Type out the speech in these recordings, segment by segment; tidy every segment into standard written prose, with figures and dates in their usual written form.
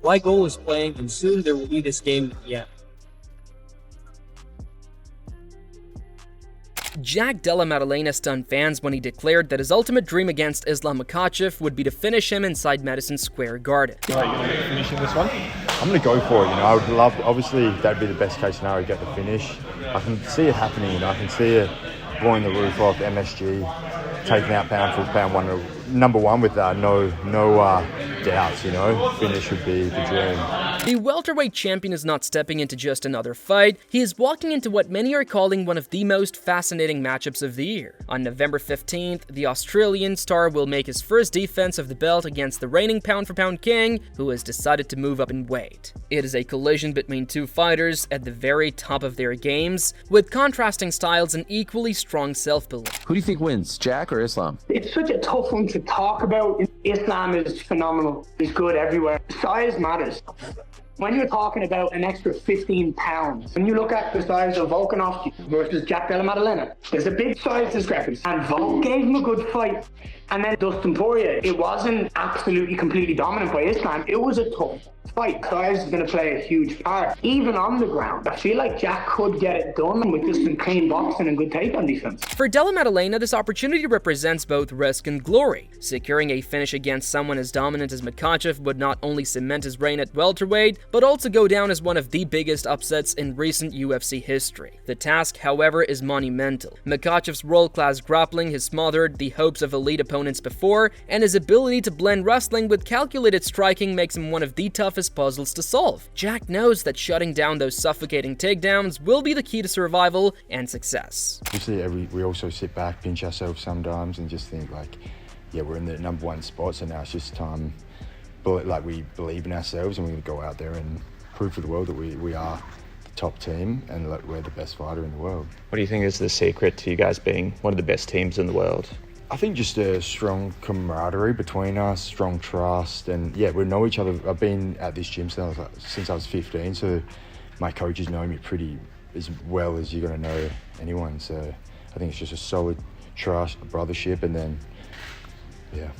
Weigel is playing, and soon there will be this game at the end. Jack Della Maddalena stunned fans when he declared that his ultimate dream against Islam Makhachev would be to finish him inside Madison Square Garden. Are you going to be finishing this one? I'm going to go for it. I would love, obviously, that'd be the best case scenario, get the finish. I can see it happening. I can see it blowing the roof off, MSG, taking out pound for pound number one with no doubts. Finish would be the dream. The welterweight champion is not stepping into just another fight. He is walking into what many are calling one of the most fascinating matchups of the year. On November 15th, the Australian star will make his first defense of the belt against the reigning pound-for-pound king, who has decided to move up in weight. It is a collision between two fighters at the very top of their games, with contrasting styles and equally strong self-belief. Who do you think wins, Jack or Islam? It's such a tough one to talk about. Islam is phenomenal. He's good everywhere. Size matters. When you're talking about an extra 15 pounds, when you look at the size of Volkanovski versus Jack Della Maddalena, there's a big size discrepancy. And Volk gave him a good fight. And then Dustin Poirier, it wasn't absolutely completely dominant by Islam. It was a tough fight. Size is going to play a huge part. Even on the ground, I feel like Jack could get it done with just some clean boxing and good takedown defense. For Della Maddalena, this opportunity represents both risk and glory. Securing a finish against someone as dominant as Makhachev would not only cement his reign at welterweight, but also go down as one of the biggest upsets in recent UFC history. The task, however, is monumental. Makhachev's world-class grappling has smothered the hopes of elite opponents before, and his ability to blend wrestling with calculated striking makes him one of the toughest puzzles to solve. Jack knows that shutting down those suffocating takedowns will be the key to survival and success. Obviously, we also sit back, pinch ourselves sometimes, and just think yeah, we're in the number one spot, so now it's just time. But we believe in ourselves, and we're going to go out there and prove to the world that we are the top team and we're the best fighter in the world. What do you think is the secret to you guys being one of the best teams in the world? I think just a strong camaraderie between us, strong trust, and yeah, we know each other. I've been at this gym since I was 15, so my coaches know me pretty as well as you're going to know anyone. So I think it's just a solid trust, a brothership, and then, yeah.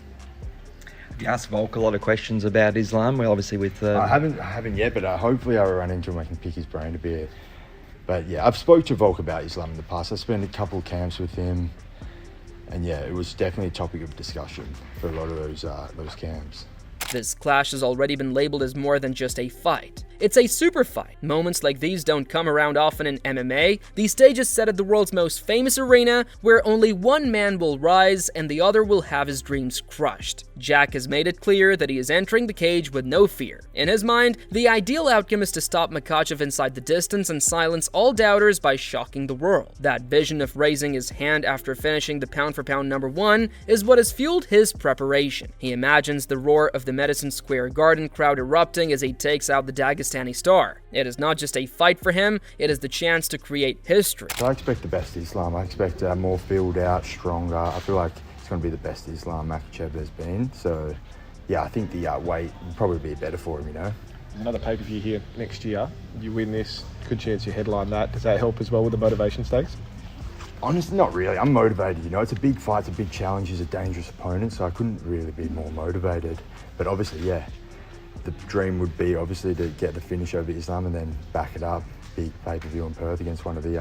Have you asked Volk a lot of questions about Islam? Well, obviously with... I haven't yet, but hopefully I'll run into him. I can pick his brain a bit. But yeah, I've spoke to Volk about Islam in the past. I spent a couple of camps with him. And yeah, it was definitely a topic of discussion for a lot of those camps. This clash has already been labeled as more than just a fight. It's a super fight. Moments like these don't come around often in MMA. The stage is set at the world's most famous arena, where only one man will rise and the other will have his dreams crushed. Jack has made it clear that he is entering the cage with no fear. In his mind, the ideal outcome is to stop Makhachev inside the distance and silence all doubters by shocking the world. That vision of raising his hand after finishing the pound-for-pound number one is what has fueled his preparation. He imagines the roar of the Madison Square Garden crowd erupting as he takes out the Dagestani star. It is not just a fight for him, it is the chance to create history. I expect the best Islam. I expect more filled out, stronger. I feel like it's going to be the best Islam Makhachev has been. So yeah, I think the weight will probably be better for him, There's another pay-per-view here next year. You win this, good chance you headline that. Does that help as well with the motivation stakes? Honestly, not really. I'm motivated, It's a big fight, it's a big challenge, he's a dangerous opponent, so I couldn't really be more motivated. But obviously, yeah, the dream would be obviously to get the finish over Islam and then back it up, big pay-per-view in Perth against one of the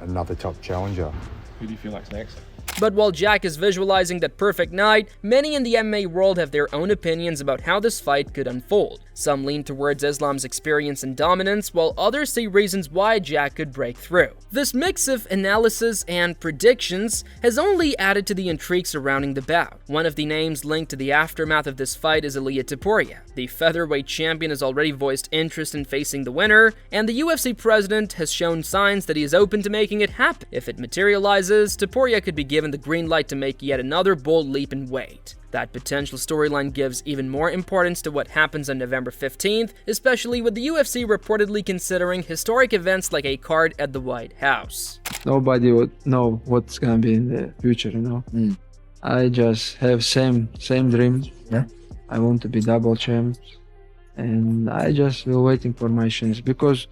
another top challenger. Who do you feel like's next? But while Jack is visualizing that perfect night, many in the MMA world have their own opinions about how this fight could unfold. Some lean towards Islam's experience and dominance, while others see reasons why Jack could break through. This mix of analysis and predictions has only added to the intrigue surrounding the bout. One of the names linked to the aftermath of this fight is Ilia Topuria. The featherweight champion has already voiced interest in facing the winner, and the UFC president has shown signs that he is open to making it happen. If it materializes, Topuria could be given the green light to make yet another bold leap in weight. That potential storyline gives even more importance to what happens on November 15th, especially with the UFC reportedly considering historic events like a card at the White House. Nobody would know what's gonna be in the future, I just have same dream. Yeah. I want to be double champ, and I just will waiting for my chance, because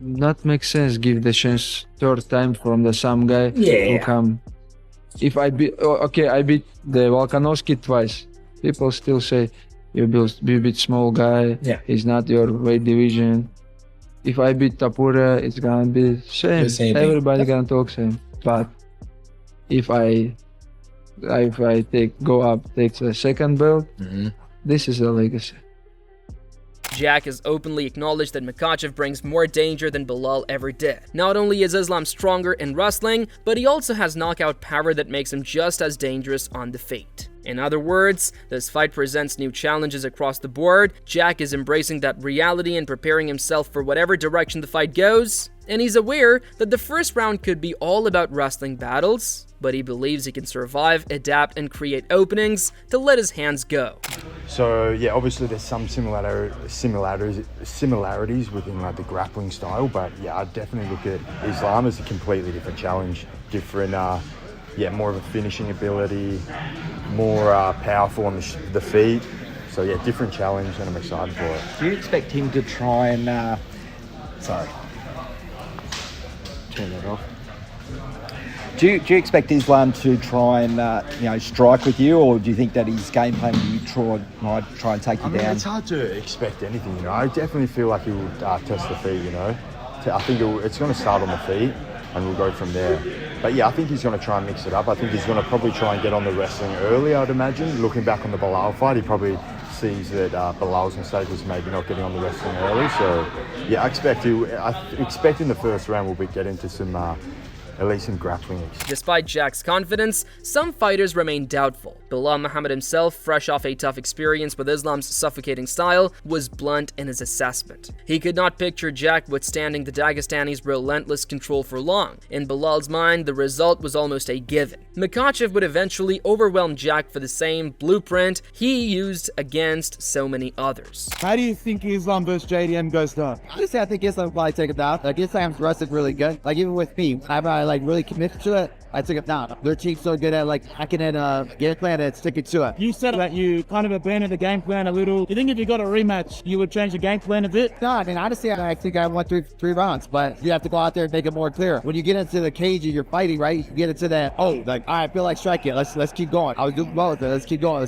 not makes sense give the chance third time from the some guy who come. If I beat, I beat the Volkanovski twice. People still say You beat small guy. Yeah. It's not your weight division. If I beat Tapura, it's gonna be same. The same thing. Everybody gonna talk same. But if I go up, take the second belt, this is a legacy. Jack has openly acknowledged that Makhachev brings more danger than Belal ever did. Not only is Islam stronger in wrestling, but he also has knockout power that makes him just as dangerous on the feet. In other words, this fight presents new challenges across the board. Jack is embracing that reality and preparing himself for whatever direction the fight goes, and he's aware that the first round could be all about wrestling battles, but he believes he can survive, adapt, and create openings to let his hands go. So yeah, obviously there's some similarities within like the grappling style, but yeah, I definitely look at Islam as a completely different challenge, more of a finishing ability, more powerful on the feet. So yeah, different challenge, and I'm excited for it. Do you expect him to try and turn that off? Do you expect Islam to try and strike with you, or do you think that his game plan might try and take you down? It's hard to expect anything, I definitely feel like he will test the feet, I think it's going to start on the feet, and we'll go from there. But yeah, I think he's going to try and mix it up. I think he's going to probably try and get on the wrestling early, I'd imagine. Looking back on the Belal fight, he probably sees that Belal's mistake was maybe not getting on the wrestling early. So yeah, I expect in the first round we'll be getting to some at least some grappling. Despite Jack's confidence, some fighters remain doubtful. Belal Muhammad himself, fresh off a tough experience with Islam's suffocating style, was blunt in his assessment. He could not picture Jack withstanding the Dagestani's relentless control for long. In Belal's mind, the result was almost a given. Makhachev would eventually overwhelm Jack for the same blueprint he used against so many others. How do you think Islam versus JDM goes down? Honestly, I think Islam will probably take it down. Islam's wrestling really good. Even with me, I really committed to it. I took it down. Their team's so good at hacking in a game plan and sticking to it. You said that you kind of abandoned the game plan a little. You think if you got a rematch, you would change the game plan a bit? No, honestly, I think I won three rounds, but you have to go out there and make it more clear. When you get into the cage and you're fighting, right? You get into that, all right, I feel like striking. Let's keep going. I was doing well with it. Let's keep going.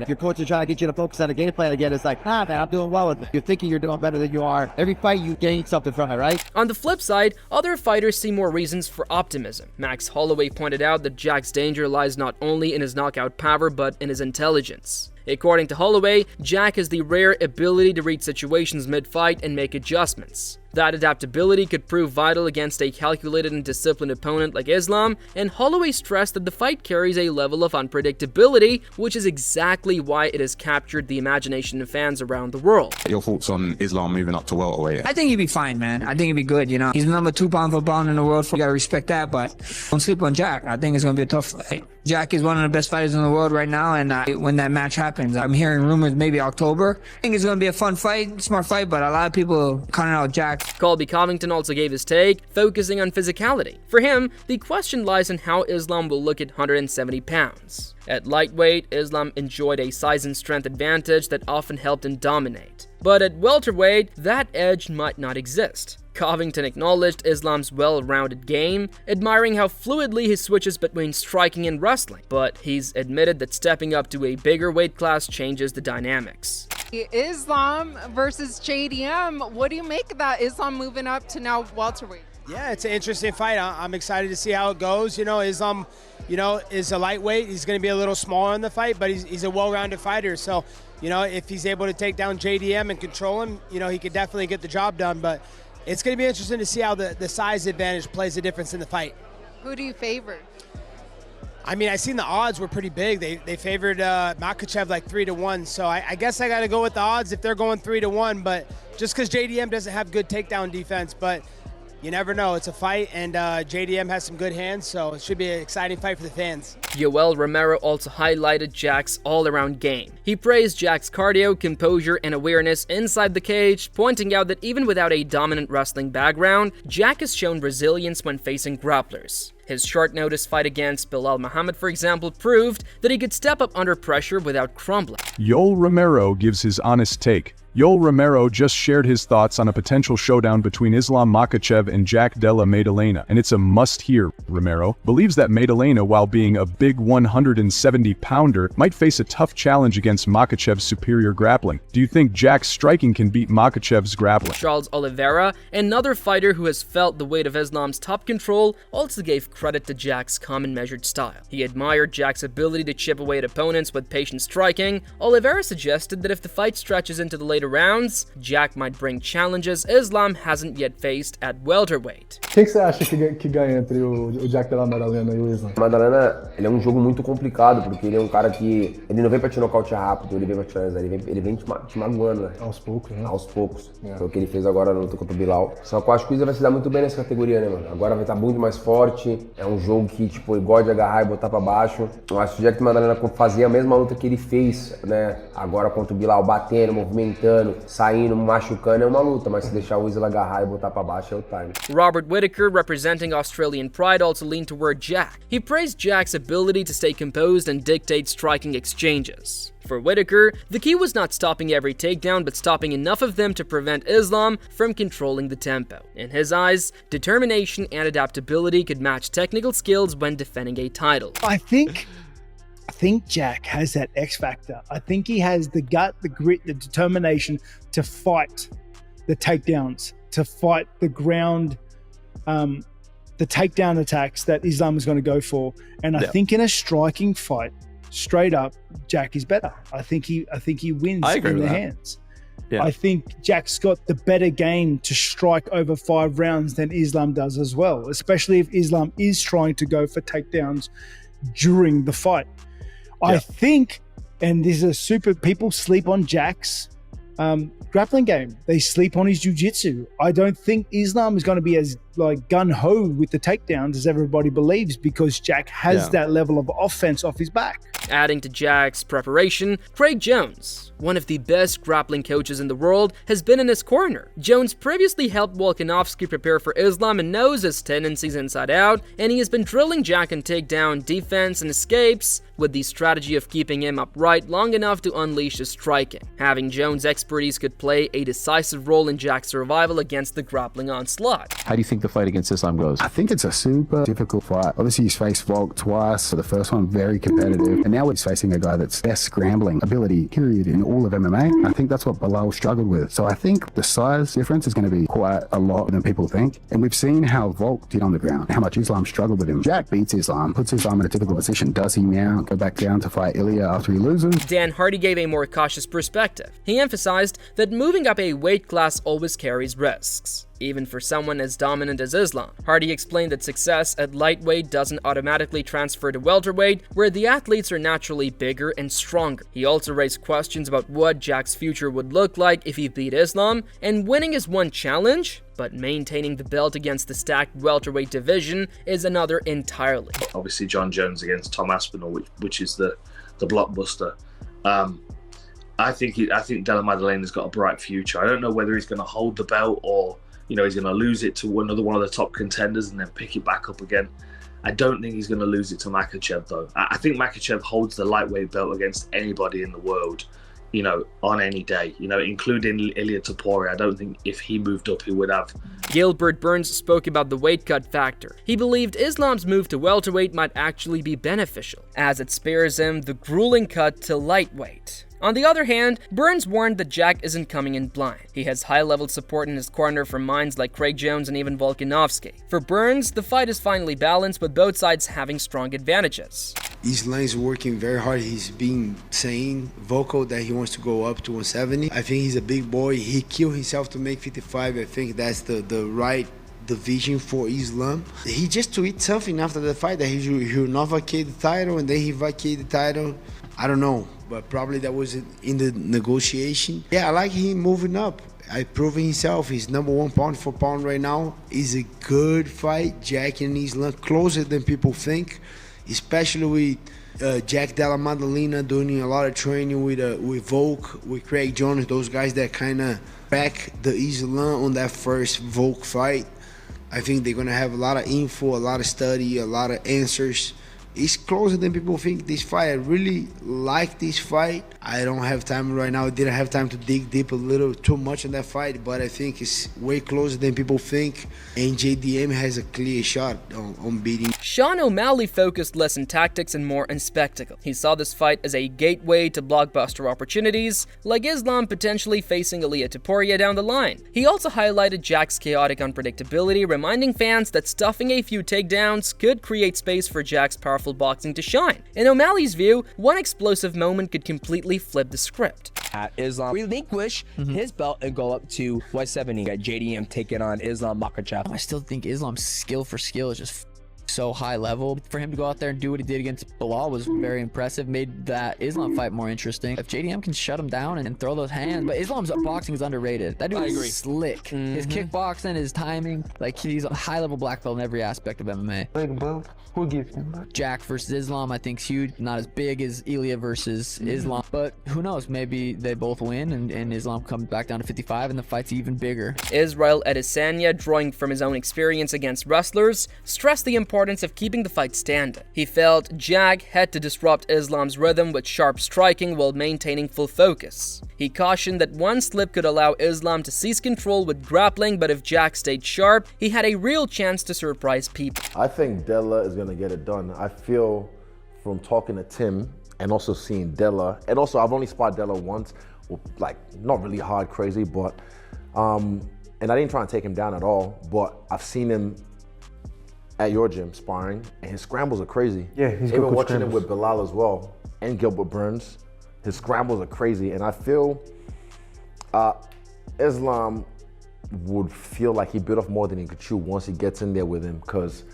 If your coach is trying to get you to focus on the game plan again, it's like, man, I'm doing well with it. You're thinking you're doing better than you are. Every fight, you gain something from it, right? On the flip side, other fighters see more reasons for optimism. Max Holloway pointed out that Jack's danger lies not only in his knockout power, but in his intelligence. According to Holloway, Jack has the rare ability to read situations mid-fight and make adjustments. That adaptability could prove vital against a calculated and disciplined opponent like Islam, and Holloway stressed that the fight carries a level of unpredictability, which is exactly why it has captured the imagination of fans around the world. Your thoughts on Islam moving up to welterweight? I think he'd be fine, man. I think he'd be good, He's the number 2 pound for pound in the world. You gotta respect that, but don't sleep on Jack. I think it's gonna be a tough fight. Jack is one of the best fighters in the world right now, and when that match happens, I'm hearing rumors maybe October. I think it's gonna be a fun fight, smart fight, but a lot of people counting out Jack. Colby Covington also gave his take, focusing on physicality. For him, the question lies in how Islam will look at 170 pounds. At lightweight, Islam enjoyed a size and strength advantage that often helped him dominate. But at welterweight, that edge might not exist. Covington acknowledged Islam's well-rounded game, admiring how fluidly he switches between striking and wrestling, but he's admitted that stepping up to a bigger weight class changes the dynamics. Islam versus JDM, what do you make of that? Islam moving up to now welterweight? Yeah, it's an interesting fight. I'm excited to see how it goes. Islam, is a lightweight. He's going to be a little smaller in the fight, but he's a well-rounded fighter. So, if he's able to take down JDM and control him, he could definitely get the job done. But it's going to be interesting to see how the size advantage plays a difference in the fight. Who do you favor? I seen the odds were pretty big. They favored Makhachev 3-1. So I guess I got to go with the odds if they're going 3-1. But just because JDM doesn't have good takedown defense, but you never know. It's a fight, and JDM has some good hands, so it should be an exciting fight for the fans. Yoel Romero also highlighted Jack's all-around game. He praised Jack's cardio, composure, and awareness inside the cage, pointing out that even without a dominant wrestling background, Jack has shown resilience when facing grapplers. His short-notice fight against Bilal Muhammad, for example, proved that he could step up under pressure without crumbling. Yoel Romero gives his honest take. Yoel Romero just shared his thoughts on a potential showdown between Islam Makhachev and Jack Della Maddalena, and it's a must-hear. Romero believes that Maddalena, while being a big 170-pounder, might face a tough challenge against Makhachev's superior grappling. Do you think Jack's striking can beat Makhachev's grappling? Charles Oliveira, another fighter who has felt the weight of Islam's top control, also gave credit to Jack's calm and measured style. He admired Jack's ability to chip away at opponents with patient striking. Oliveira suggested that if the fight stretches into the later rounds, Jack might bring challenges Islam hasn't yet faced at welterweight. O que você acha que ganha entre o Jack Della Maddalena e o Islam? Maddalena, ele é um jogo muito complicado, porque ele é um cara que ele não vem pra te nocautear rápido, ele vem pra te finalizar, ele vem te magoando, né? Aos poucos, né? Aos poucos. Foi o que ele fez agora na luta contra o Bilal. Só que eu acho que o Islam vai se dar muito bem nessa categoria, né, mano? Agora vai estar muito mais forte, é um jogo que, tipo, ele gosta de agarrar e botar pra baixo. Eu acho que o Jack Maddalena fazia a mesma luta que ele fez, né? Agora contra o Bilal, batendo, movimentando, saindo, machucando, é uma luta, mas se deixar o Islam agarrar e botar pra baixo é o time. Robert Whittaker, representing Australian Pride, also leaned toward Jack. He praised Jack's ability to stay composed and dictate striking exchanges. For Whittaker, the key was not stopping every takedown, but stopping enough of them to prevent Islam from controlling the tempo. In his eyes, determination and adaptability could match technical skills when defending a title. I think Jack has that X factor. I think he has the gut, the grit, the determination to fight the takedowns, to fight the ground, the takedown attacks that Islam is going to go for. And I think in a striking fight, straight up, Jack is better. I think he wins in the hands. Yeah. I think Jack's got the better game to strike over 5 rounds than Islam does as well, especially if Islam is trying to go for takedowns during the fight. Yeah. I think, and this is people sleep on Jack's grappling game. They sleep on his jiu-jitsu. I don't think Islam is going to be as gun-ho with the takedowns as everybody believes, because Jack has that level of offense off his back. Adding to Jack's preparation, Craig Jones, one of the best grappling coaches in the world, has been in his corner. Jones previously helped Volkanovski prepare for Islam and knows his tendencies inside out, and he has been drilling Jack on takedown defense and escapes with the strategy of keeping him upright long enough to unleash his striking. Having Jones' expertise could play a decisive role in Jack's survival against the grappling onslaught. How do you think the fight against Islam goes? I think it's a super difficult fight. Obviously, he's faced Volk twice, so the first one very competitive, and now he's facing a guy that's best scrambling ability, period, in all of MMA. I think that's what Bilal struggled with. So I think the size difference is going to be quite a lot than people think. And we've seen how Volk did on the ground, how much Islam struggled with him. Jack beats Islam, puts Islam in a difficult position. Does he now go back down to fight Ilya after he loses? Dan Hardy gave a more cautious perspective. He emphasized that moving up a weight class always carries risks, even for someone as dominant as Islam. Hardy explained that success at lightweight doesn't automatically transfer to welterweight, where the athletes are naturally bigger and stronger. He also raised questions about what Jack's future would look like if he beat Islam, and winning is one challenge, but maintaining the belt against the stacked welterweight division is another entirely. Obviously John Jones against Tom Aspinall, which is the blockbuster. I think Della Maddalena's got a bright future. I don't know whether he's going to hold the belt or he's going to lose it to another one of the top contenders and then pick it back up again. I don't think he's going to lose it to Makhachev, though. I think Makhachev holds the lightweight belt against anybody in the world, on any day, including Ilya Topuria. I don't think if he moved up, he would have. Gilbert Burns spoke about the weight cut factor. He believed Islam's move to welterweight might actually be beneficial, as it spares him the grueling cut to lightweight. On the other hand, Burns warned that Jack isn't coming in blind. He has high-level support in his corner from minds like Craig Jones and even Volkanovski. For Burns, the fight is finally balanced, with both sides having strong advantages. Islam is working very hard. He's been saying vocal that he wants to go up to 170. I think he's a big boy. He killed himself to make 55. I think that's the right division for Islam. He just tweeted something after the fight that he will not vacate the title, and then he vacated the title. I don't know, but probably that was in the negotiation. Yeah, I like him moving up. I proving himself. He's #1 pound for pound right now. It's a good fight. Jack and Islam closer than people think, especially with Jack Della Maddalena doing a lot of training with Volk, with Craig Jones, those guys that kind of back the Islam on that first Volk fight. I think they're gonna have a lot of info, a lot of study, a lot of answers. It's closer than people think, this fight. I really like this fight. I don't have time right now. I didn't have time to dig deep a little too much in that fight, but I think it's way closer than people think. And JDM has a clear shot on beating. Sean O'Malley focused less on tactics and more on spectacle. He saw this fight as a gateway to blockbuster opportunities, like Islam potentially facing Ilia Topuria down the line. He also highlighted Jack's chaotic unpredictability, reminding fans that stuffing a few takedowns could create space for Jack's powerful boxing to shine. In O'Malley's view, one explosive moment could completely flip the script. Islam relinquish his belt and go up to 170. Got JDM taking on Islam Makhachev. I still think Islam's skill for skill is just so high level. For him to go out there and do what he did against Bilal was very impressive, made that Islam fight more interesting. If JDM can shut him down and throw those hands, but Islam's boxing is underrated. That dude is slick. His kickboxing, his timing, like he's a high level black belt in every aspect of MMA. Who gives him? Jack versus Islam, I think, is huge. Not as big as Ilia versus Islam, but who knows? Maybe they both win and Islam comes back down to 55 and the fight's even bigger. Israel Adesanya, drawing from his own experience against wrestlers, stressed the importance of keeping the fight standing. He felt Jack had to disrupt Islam's rhythm with sharp striking while maintaining full focus. He cautioned that one slip could allow Islam to seize control with grappling, but if Jack stayed sharp, he had a real chance to surprise people. I think Della is going to get it done. I feel from talking to Tim and also seeing Della, and also I've only spotted Della once, like not really hard crazy, but and I didn't try and take him down at all, but I've seen him at your gym sparring, and his scrambles are crazy. Yeah, he's even got good watching scrambles. him with Bilal as well, and Gilbert Burns. His scrambles are crazy, and I feel Islam would feel like he bit off more than he could chew once he gets in there with him, because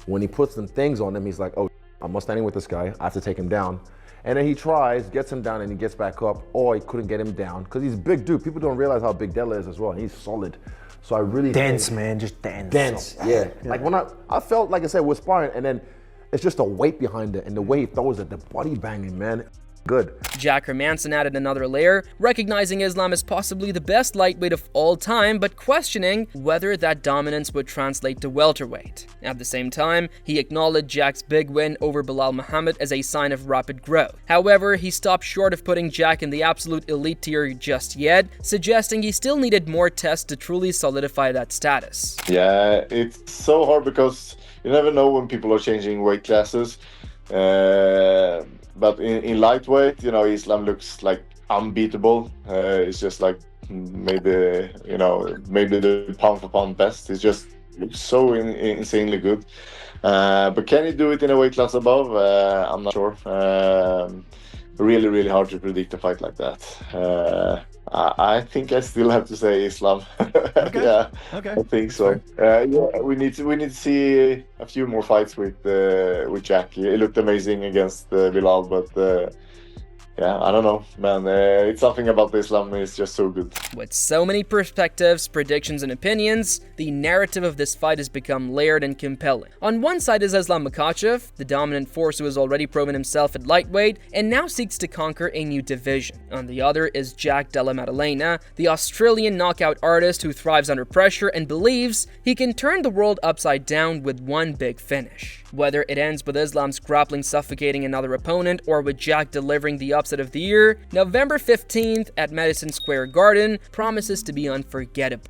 when he puts them things on him, he's like, oh, I'm not standing with this guy, I have to take him down. And then he tries, gets him down, and he gets back up, or he couldn't get him down, because he's a big dude. People don't realize how big Della is as well, and he's solid. So I really Dense, think, man, just dense. Dense, yeah. Like when I felt, like I said, we're sparring, and then it's just a weight behind it, and the way he throws it, the body banging, man. Good. Jack Hermanson added another layer, recognizing Islam as possibly the best lightweight of all time, but questioning whether that dominance would translate to welterweight. At the same time, he acknowledged Jack's big win over Bilal Muhammad as a sign of rapid growth. However, he stopped short of putting Jack in the absolute elite tier just yet, suggesting he still needed more tests to truly solidify that status. Yeah, it's so hard because you never know when people are changing weight classes. But in lightweight, you know, Islam looks like unbeatable. It's just like maybe, you know, maybe the pound for pound best. It's just looks so insanely good. But can he do it in a weight class above? I'm not sure. Really, really hard to predict a fight like that. I think I still have to say Islam. Okay. Yeah, Okay. I think so. Yeah, we need to see a few more fights with Jack. It looked amazing against Bilal, but yeah, I don't know, man. It's something about Islam is just so good. With so many perspectives, predictions, and opinions, the narrative of this fight has become layered and compelling. On one side is Islam Makhachev, the dominant force who has already proven himself at lightweight and now seeks to conquer a new division. On the other is Jack Della Maddalena, the Australian knockout artist who thrives under pressure and believes he can turn the world upside down with one big finish. Whether it ends with Islam's grappling suffocating another opponent or with Jack delivering the upset of the year, November 15th at Madison Square Garden promises to be unforgettable.